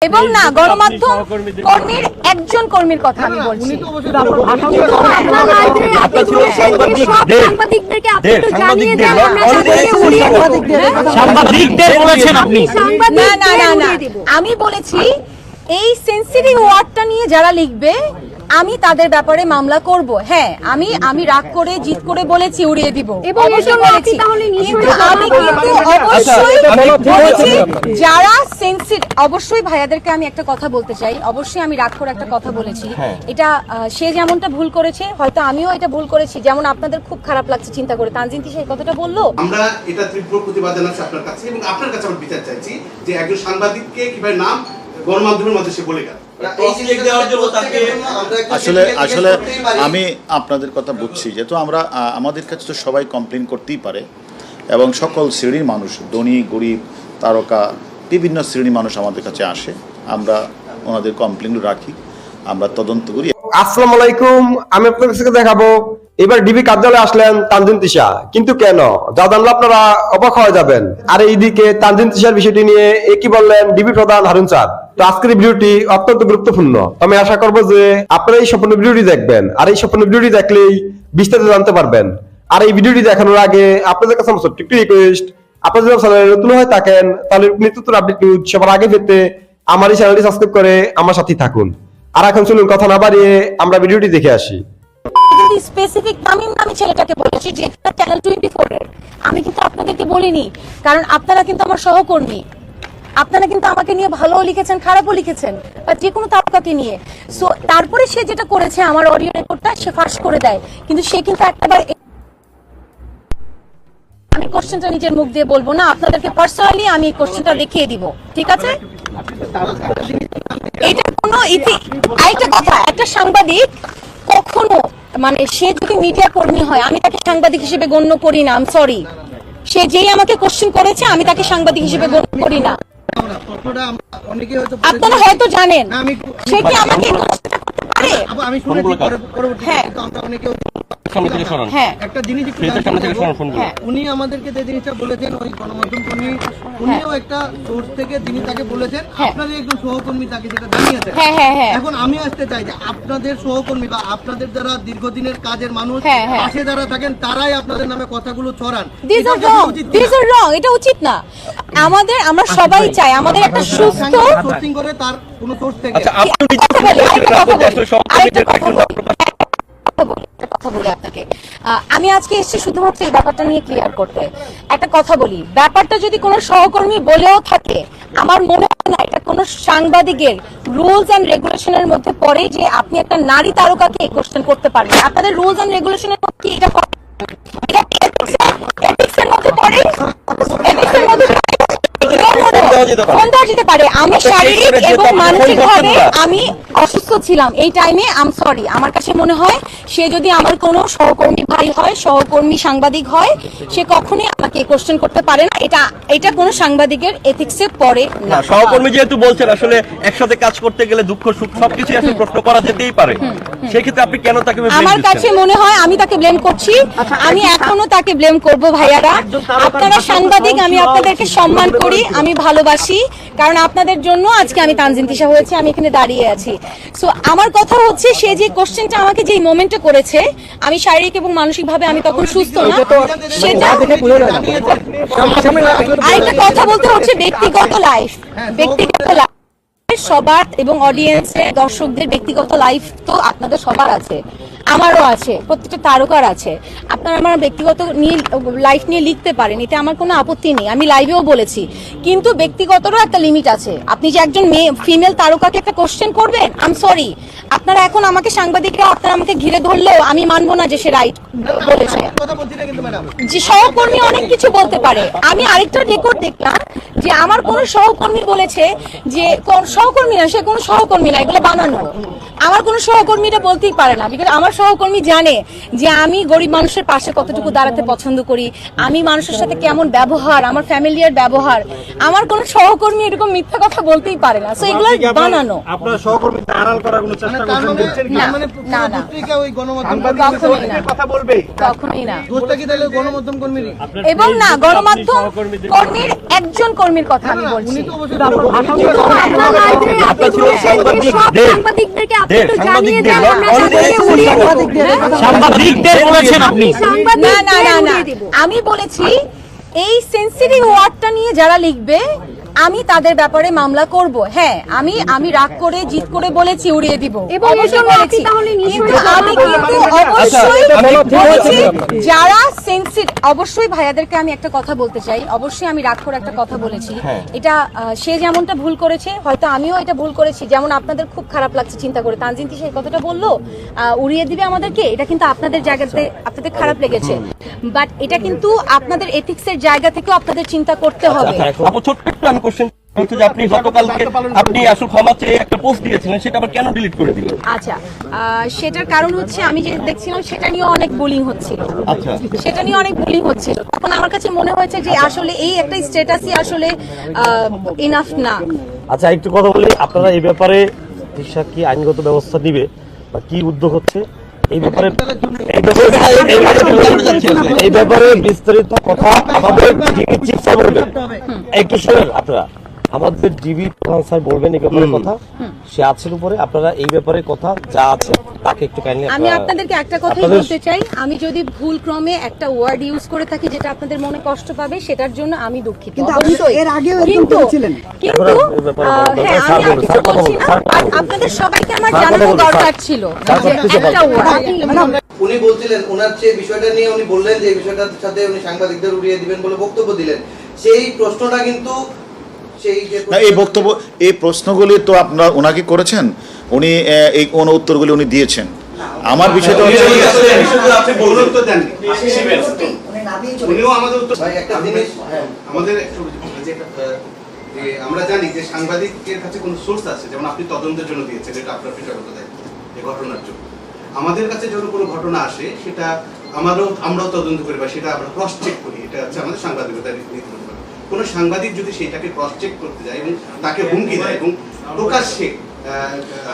এবং না গণমাধ্যম কর্মীর একজন কর্মীর কথা আমি বলছি। আমি বলেছি এই সেন্সিটিভ ওয়ার্ডটা নিয়ে যারা লিখবে আমি তাদের ব্যাপারে মামলা করব। হ্যাঁ, আমি রাগ করে জিত করে বলেছি উড়িয়ে দিব, অবশ্যই বলেছি, কিন্তু আমি কিন্তু অবশ্যই বলেছি যারা সেন্সিটিভ, অবশ্যই ভাইয়াদেরকে আমি একটা কথা বলতে চাই, অবশ্যই আমি রাগ করে একটা কথা বলেছি। এটা সে যেমনটা ভুল করেছে হয়তো আমিও এটা ভুল করেছি, যেমন আপনাদের খুব খারাপ লাগছে চিন্তা করে তানজিন তিশা এই কথাটা বললো। আমরা এটা তীব্র প্রতিবাদ জানাচ্ছি আপনার কাছে এবং আপনার কাছে আমরা বিচার চাইছি যে একজন সাংবাদিককে কিভাবে নাম গণমাধ্যমের মধ্যে সে বলে গেল। আসলে আমি আপনাদের কথা বুঝছি, যেহেতু আমরা আমাদের কাছে তো সবাই কমপ্লেন করতেই পারে এবং সকল শ্রেণীর মানুষ, ধনী গরিব তারকা বিভিন্ন শ্রেণীর মানুষ আমাদের কাছে আসে, আমরা ওনাদের কমপ্লেনও রাখি, আমরা তদন্ত করি। আসসালামু আলাইকুম, আমি আপনাদের কাছে দেখাবো এবার ডিবি কার্যালয়ে আসলেন তানজিন তিশা, কিন্তু কেন যা জানলে আপনারা অবাক হয়ে যাবেন। আর এইদিকে তানজিন তিশার বিষয়টি নিয়ে কি বললেন ডিবি প্রধান হারুন স্যার। তো আজকের ভিডিওটি অত্যন্ত গুরুত্বপূর্ণ, আমি আশা করবো যে আপনারা এই সম্পূর্ণ ভিডিওটি দেখবেন, আর এই সম্পূর্ণ ভিডিওটি দেখলেই বিস্তারিত জানতে পারবেন। আর এই ভিডিওটি দেখানোর আগে আপনাদের কাছে আমার ছোট্ট একটি রিকোয়েস্ট, আপনারা যদি চ্যানেলে নতুন হয়ে থাকেন তাহলে নিত্য নতুন আপডেট নিউজ সবার আগে পেতে আমার এই চ্যানেলটি সাবস্ক্রাইব করে আমার সাথে থাকুন। আর এখন চলুন কথা না বাড়িয়ে আমরা ভিডিওটি দেখে আসি। স্পেসিফিক তামিম নামী ছেলেটাকে বলেছি যেটা চ্যানেল 24 এর, আমি কিন্তু আপনাদেরকে বলিনি, কারণ আপনারা কিন্তু আমার সহকর্মী, আপনারা কিন্তু আমাকে নিয়ে ভালোও লিখেছেন খারাপও লিখেছেন বা যে কোনো তারকাকে নিয়ে। সো তারপরে সে যেটা করেছে আমার অডিও রেকর্ডটা সে ফাঁস করে দেয়, কিন্তু সে কিন্তু একটাবার, আমি কোশ্চেনটা নিজের মুখ দিয়ে বলবো না, আপনাদেরকে পার্সোনালি আমি কোশ্চেনটা দেখিয়ে দিব, ঠিক আছে? এটা কোনো আরেকটা কথা, একটা সাংবাদিক কখনো মানে সে যদি মিডিয়া কর্মী হয় আমি তাকে সাংবাদিক হিসেবে গণ্য করি না। আমি সরি, সে যেই আমাকে কোশ্চেন করেছে আমি তাকে সাংবাদিক হিসেবে গণ্য করি না। আপনারা হয়তো জানেন সে কি আমাকে একটা জিনিস উনি আমাদেরকে যে জিনিসটা বলেছেন ওই গণমাধ্যম কর্মী, উনিও একটা সোর্স থেকে যিনি তাকে বলেছেন আপনাদের একজন সহকর্মী তাকে যেটা জানিয়েছেন। এখন আমি আসতে চাই যে আপনাদের সহকর্মী বা আপনাদের যারা দীর্ঘদিনের কাজের মানুষ পাশে যারা থাকেন তারাই আপনাদের নামে কথাগুলো ছড়ান, এটা উচিত না। আমরা সবাই চাই আমাদের একটা সুস্থ সোর্সিং করে তার কোনো সোর্স থেকে। কথা বলি আপনাকে, আমি আজকে এসেছি শুধুমাত্র এই ব্যাপারটা নিয়ে ক্লিয়ার করতে। একটা কথা বলি, ব্যাপারটা যদি কোনো সহকর্মী বলেও থাকে আমার মনে হয় না এটা কোনো সাংবাদিকের রুলস এন্ড রেগুলেশনের মধ্যে পড়ে যে আপনি একটা নারী তারকাকে কোশ্চেন করতে পারবেন। আপনাদের রুলস এন্ড রেগুলেশনের মধ্যে কি এটা পড়ে? এথিক্সের মধ্যে পড়ে, এথিক্সের মধ্যে যেতে পারে। আমি শারীরিক এবং মানসিকভাবে আমি অসুস্থ ছিলাম এই টাইমে, আই এম সরি। আমার কাছে মনে হয় সে যদি আমার কোনো সহকর্মী ভাই হয়, সহকর্মী সাংবাদিক হয়, সে কখনোই আমাকে কোশ্চেন করতে পারে না। এটা কোনো সাংবাদিকের এথিক্সে পড়ে না। সহকর্মী যেহেতু বলছেন আসলে একসাথে কাজ করতে গেলে দুঃখ সুখ সবকিছু আসলে প্রশ্ন করা যেতেই পারে, সেই ক্ষেত্রে আপনি কেন তাকে? আমার কাছে মনে হয় আমি তাকে ব্লেম করছি, আমি এখনো তাকে ব্লেম করব। ভাইয়ারা আপনারা সাংবাদিক, আমি আপনাদেরকে সম্মান করি, আমি ভালোবাসি, কারণ আপনাদের জন্য আজকে আমি তানজিন তিশা হয়েছে, আমি এখানে দাঁড়িয়ে আছি। সো আমার কথা হচ্ছে সে যে কোশ্চেনটা আমাকে যে মোমেন্টে করেছে, আমি শারীরিক এবং মানসিকভাবে আমি তখন সুস্থ না, সেটা আরেকটা কথা বলতে হচ্ছে ব্যক্তিগত লাইফ, ব্যক্তিগত লাইফ সবার এবং অডিয়েন্সের দর্শকদের ব্যক্তিগত লাইফ তো আপনাদের সবার আছে, আমারও আছে, প্রত্যেকটা তারকার আছে। আপনারা আমার ব্যক্তিগত লাইফ নিয়ে লিখতে পারেন, এতে আমার কোনো আপত্তি নেই, আমি লাইভেও বলেছি, কিন্তু ব্যক্তিগতরও একটা লিমিট আছে। আপনি যে একজন ফিমেল তারকাকে একটা কোশ্চেন করবেন, আই এম সরি, আপনারা এখন আমাকে সাংবাদিকরা আপনারা আমাকে ঘিরে ধরলেও আমি মানবো না যে সে রাইট বলেছে। যে সহকর্মী অনেক কিছু বলতে পারে। আমি আরেকটা রেকর্ড দেখলাম যে আমার কোন সহকর্মী বলেছে যে সহকর্মী না, সে কোনো সহকর্মী না, এগুলো বানানো। আমার কোনো সহকর্মীরা বলতেই পারে না, বিকজ আমার সহকর্মী জানে যে আমি গরিব মানুষের পাশে কতটুকু দাঁড়াতে পছন্দ করি, আমি মানুষের সাথে কেমন ব্যবহার, আমার ফ্যামিলিয়ার ব্যবহার। আমার কোনো সহকর্মী এরকম মিথ্যা কথা বলতেই পারে না, সো এগুলো বানানো। আপনার সহকর্মী আড়াল করার কোনো চেষ্টা করছেন? না না, ওই গণমাধ্যম কথা বলবে কখনোই না। দোষটা কি তাহলে গণমাধ্যম কর্মীর? এবং না গণমাধ্যম কর্মীর একজন কর্মীর কথা আমি বলছি। প্রশ্নটা ছিল সাংবাদিকদের সাংবাদিকদেরকে আপনি তো জানিয়ে সাংবাদিকদের দেন আমরা তাদেরকে উড়িয়ে দেব। সাংবাদিকদের বলেছেন আপনি না না না না আমি বলেছি এই সেন্সিটিভ ওয়ার্ডটা নিয়ে যারা লিখবে আমি তাদের ব্যাপারে মামলা করব। হ্যাঁ আমি রাগ করে জিত করে বলেছি উড়িয়ে দিব অবশ্যই বলেছি, কিন্তু আমি কিন্তু অবশ্যই বলেছি যারা সেন্সিটিভ, অবশ্যই ভাইয়াদেরকে আমি একটা কথা বলতে চাই, অবশ্যই আমি রাগ করে একটা কথা বলেছি। এটা সে যেমনটা ভুল করেছে হয়তো আমিও এটা ভুল করেছি, যেমন আপনাদের খুব খারাপ লাগছে চিন্তা করে তানজিন তিশা এই কথাটা বললো উড়িয়ে দিবে আমাদেরকে, এটা কিন্তু আপনাদের জায়গাতে আপনাদের খারাপ লেগেছে, বাট এটা কিন্তু আপনাদের এথিক্সের জায়গা থেকেও আপনাদের চিন্তা করতে হবে। আপু ছোট্ট একটু আমি কোশ্চেন হচ্ছে যে আপনি গতকালকে আপনি আসলে ক্ষমা চেয়ে একটা পোস্ট দিয়েছিলেন, সেটা আবার কেন ডিলিট করে দিলেন? আচ্ছা সেটার কারণ হচ্ছে আমি যে দেখছিলাম সেটা নিয়ে অনেক বুলিং হচ্ছিল, আচ্ছা সেটা নিয়ে অনেক বুলিং হচ্ছিল, তখন আমার কাছে মনে হয়েছে যে আসলে এই একটা স্ট্যাটাসই আসলে ইনাফ না। আচ্ছা একটু কথা বলি, আপনারা এই ব্যাপারে তিশা কি আইনগত ব্যবস্থা নিবে বা কি উদ্যোগ হচ্ছে এই ব্যাপারে এই ব্যাপারে বিস্তারিত কথা আমাদের ডিবি চিফ স্যার বলবেন। একটু শুনেন আপনারা, আমাদের ডিবি প্রধান স্যার বলবেন এই ব্যাপারে কথা, সে আছেন উপরে, আপনারা এই ব্যাপারে কথা যা আছে তাকে একটু কাইন্ডলি। আমি আপনাদেরকে একটা কথাই বলতে চাই, আমি যদি ভুল ক্রমে একটা ওয়ার্ড ইউজ করে থাকি যেটা আপনাদের মনে কষ্ট পাবে সেটার জন্য আমি দুঃখিত। এর আগেও এরকম করেছিলেন। কিন্তু হ্যাঁ আমি আর কিছু বলছি না, আর আপনাদের সবাইকে আমার জানানো দরকার ছিল যে একটা ওয়ার্ড। উনি বলছিলেন ওনার যে বিষয়টা নিয়ে উনি বললেন যে এই বিষয়টার সাথে উনি সাংবাদিকদের উড়িয়ে দিবেন বলে বক্তব্য দিলেন, সেই প্রশ্নটা কিন্তু সেই যে না, এই বক্তব্য এই প্রশ্নগুলি তো আপনারা ওনাকে করেছেন, উনি এই কোন উত্তরগুলি উনি দিয়েছেন। আমার বিষয়টা হচ্ছে আপনি বলুন উত্তর দেননি, উনিও আমাদের উত্তর। ভাই একটা জিনিস আমাদের যে আমরা জানি যে সাংবাদিকের কাছে কোনো সোর্স আছে, যেমন আপনি তদন্তের জন্য দিয়েছেন, এটা আপনার পেশাগত দায়িত্ব এই ঘটনার জন্য। আমাদের কাছে যখন কোনো ঘটনা আসে সেটা আমরাও তদন্ত করি বা সেটা আমরা ক্রস চেক করি, এটা হচ্ছে আমাদের সাংবাদিকতার নীতি। কোনো সাংবাদিক যদি সেটাকে ক্রস চেক করতে যায় এবং তাকে হুমকি দেয় এবং প্রকাশ্যে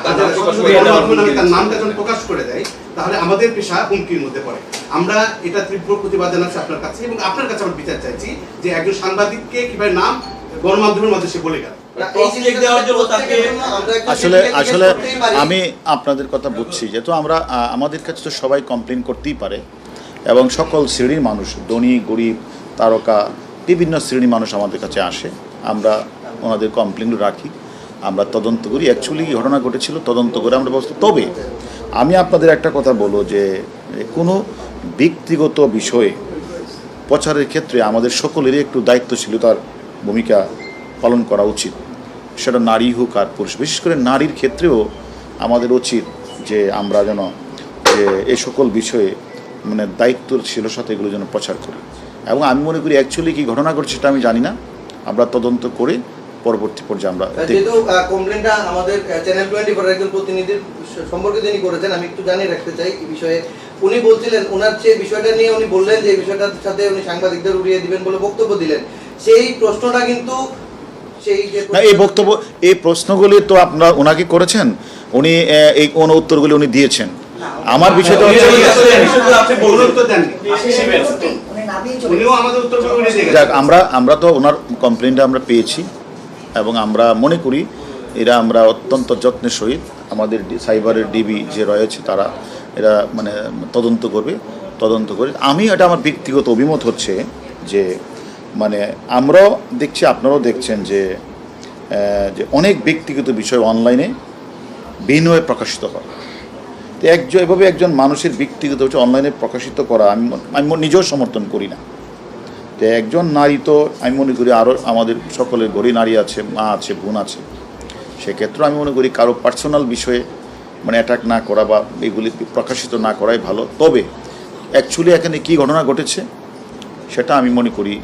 তার নামটা যখন প্রকাশ করে দেয়, তাহলে আমাদের পেশা হুমকির মধ্যে পড়ে। আমরা এটা তীব্র প্রতিবাদ জানাচ্ছি আপনার কাছে, এবং আপনার কাছে আমরা বিচার চাইছি যে একজন সাংবাদিককে কিভাবে নাম গণমাধ্যমের মধ্যে সে বলে গেল। আসলে আসলে আমি আপনাদের কথা বুঝছি, যেহেতু আমরা আমাদের কাছে তো সবাই কমপ্লেন করতেই পারে এবং সকল শ্রেণীর মানুষ, ধনী গরিব তারকা বিভিন্ন শ্রেণীর মানুষ আমাদের কাছে আসে, আমরা ওনাদের কমপ্লেন রাখি, আমরা তদন্ত করি। অ্যাকচুয়ালি ঘটনা ঘটেছিল, তদন্ত করে আমরা ব্যবস্থা। তবে আমি আপনাদের একটা কথা বলবো যে কোনো ব্যক্তিগত বিষয়ে প্রচারের ক্ষেত্রে আমাদের সকলেরই একটু দায়িত্বশীলতার ভূমিকা পালন করা উচিত, সেটা নারী হোক আর পুরুষ। বিশেষ করে নারীর ক্ষেত্রেও আমাদের উচিত যে আমরা যেন যে এই সকল বিষয়ে মানে দায়িত্বশীলের সাথে এগুলো যেন প্রচার করি। এবং আমি মনে করি অ্যাকচুয়ালি কি ঘটনা ঘটছে সেটা আমি জানি না, আমরা তদন্ত করে পরবর্তী পর্যায়ে আমরা যেহেতু কমপ্লেনটা আমাদের চ্যানেল 24 একজন প্রতিনিধির সম্পর্কে যিনি করেছেন, আমি একটু জানিয়ে রাখতে চাই এই বিষয়ে। উনি বলছিলেন ওনার যে বিষয়টা নিয়ে উনি বললেন যে এই বিষয়টার সাথে উনি সাংবাদিকদের উড়িয়ে দিবেন বলে বক্তব্য দিলেন, সেই প্রশ্নটা কিন্তু সেই যে না, এই বক্তব্য এই প্রশ্নগুলি তো আপনারা ওনাকে করেছেন, উনি এই কোন উত্তরগুলি উনি দিয়েছেন। আমার বিষয়টা হচ্ছে আপনি বলুন উত্তর দেননি, উনিও আমাদের উত্তরগুলো উড়িয়ে দিয়ে গেছেন। আমরা তো ওনার কমপ্লেনটা আমরা পেয়েছি এবং আমরা মনে করি এরা আমরা অত্যন্ত যত্নের সহিত আমাদের সাইবারের ডিবি যে রয়েছে তারা এরা মানে তদন্ত করে। আমি এটা আমার ব্যক্তিগত অভিমত হচ্ছে যে মানে আমরাও দেখছি, আপনারাও দেখছেন যে অনেক ব্যক্তিগত বিষয় অনলাইনে বিনয়ে প্রকাশিত হয়। তো এভাবে একজন মানুষের ব্যক্তিগত হচ্ছে অনলাইনে প্রকাশিত করা আমি নিজেও সমর্থন করি না। তো একজন নারী তো আমি মনে করি আরও আমাদের সকলের ঘরে নারী আছে, মা আছে, বোন আছে, সেক্ষেত্রে আমি মনে করি কারো পার্সোনাল বিষয়ে মানে অ্যাটাক না করা বা এগুলি প্রকাশিত না করাই ভালো। তবে অ্যাকচুয়ালি এখানে কী ঘটনা ঘটেছে সেটা আমি মনে করি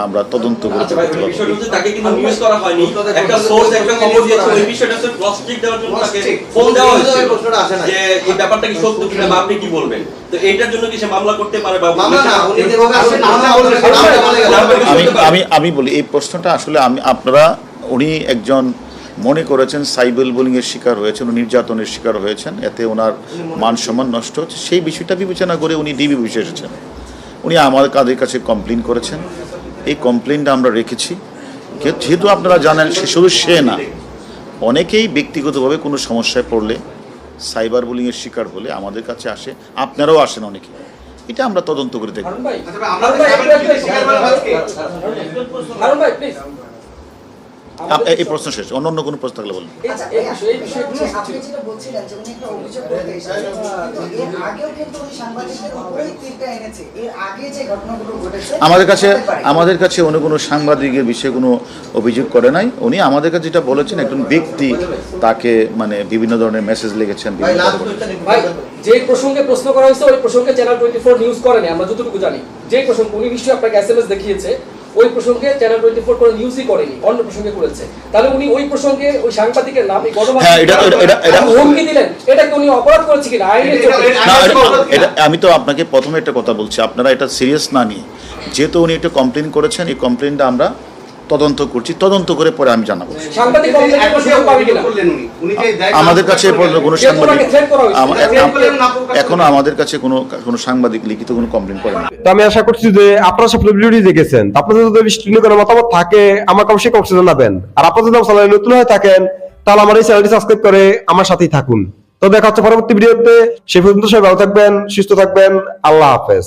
আমরা তদন্ত করে তাকে কিন্তু নিউজ করা হয়নি, একটা সোর্স একটা খবর দিয়েছে, ওই বিষয়টা হচ্ছে ক্রস চেক দেওয়ার জন্য তাকে ফোন দেওয়া হয়েছে যে এই ব্যাপারটা কি সত্য কিনা বা আপনি কি বলবেন। তো এইটার জন্য কি সে মামলা করতে পারে বা আমি বলি এই প্রশ্নটা আসলে আপনারা উনি একজন মনে করেছেন সাইবার বুলিংয়ের শিকার হয়েছেন, নির্যাতনের শিকার হয়েছেন, এতে ওনার মান সম্মান নষ্ট হচ্ছে, সেই বিষয়টা বিবেচনা করে উনি ডিবি অফিসে এসেছেন। উনি আমাদের কাছে কমপ্লেন করেছেন, এই কমপ্লেনটা আমরা রেখেছি। যেহেতু আপনারা জানেন শুধু সে না, অনেকেই ব্যক্তিগতভাবে কোনো সমস্যায় পড়লে সাইবার বুলিংয়ের শিকার হলে আমাদের কাছে আসে, আপনারাও আসেন অনেকে, এটা আমরা তদন্ত করে দেখব। এই প্রশ্ন শেষ, অন্য কোনো প্রশ্ন থাকলে বলুন। আপনি যেটা বলছিলেন যে উনি একটা অভিযোগ করতে এসেছেন, কিন্তু এর আগেও কিন্তু উনি সাংবাদিকদের উপরেই তীরটা এনেছে। এর আগে যে ঘটনাগুলো ঘটেছে আমাদের কাছে উনি কোনো সাংবাদিকের বিষয়ে কোনো অভিযোগ করে নাই। উনি আমাদের কাছে যেটা বলেছেন, একজন ব্যক্তি তাকে মানে বিভিন্ন ধরনের মেসেজ লিখেছেন। ভাই, যে প্রসঙ্গে প্রশ্ন করা হয়েছে ওই প্রসঙ্গে চ্যানেল 24 নিউজ করেনি, আমরা যতটুকু জানি। যে প্রসঙ্গ উনি নিশ্চয়ই আপনাকে এসএমএস দেখিয়েছে, ওই প্রসঙ্গে চ্যানেল 24 কোনো নিউজই করেনি, অন্য প্রসঙ্গে করেছে। তাহলে উনি ওই প্রসঙ্গে ওই সাংবাদিকের নাম এই হুমকি দিলেন, এটা কি উনি অপরাধ করেছে কিনা আইনের চোখে? আমি তো আপনাকে প্রথমে একটা কথা বলছি, আপনারা এটা সিরিয়াস না নিয়ে, যেহেতু উনি একটা কমপ্লেন করেছেন, এই কমপ্লেনটা আমরা তদন্ত করছি, তদন্ত করে পরে আমি জানাবো। আমাদের কাছে কোনো সাংবাদিক এখনো আমাদের কাছে কোনো সাংবাদিক লিখিত কোনো কমপ্লেন করেনি। তো আমি আশা করছি যে আপনারা সব ভিডিওটি দেখেছেন। আপনাদের যদি কোনো মতামত থাকে আমাকে অবশ্যই কমেন্টে জানাবেন। আর আপনারা যদি চ্যানেলে নতুন হয়ে থাকেন তাহলে আমার এই চ্যানেলটি সাবস্ক্রাইব করে আমার সাথেই থাকুন। তো দেখা হচ্ছে পরবর্তী ভিডিওতে। সে পর্যন্ত সবাই ভালো থাকবেন, সুস্থ থাকবেন। আল্লাহ হাফেজ।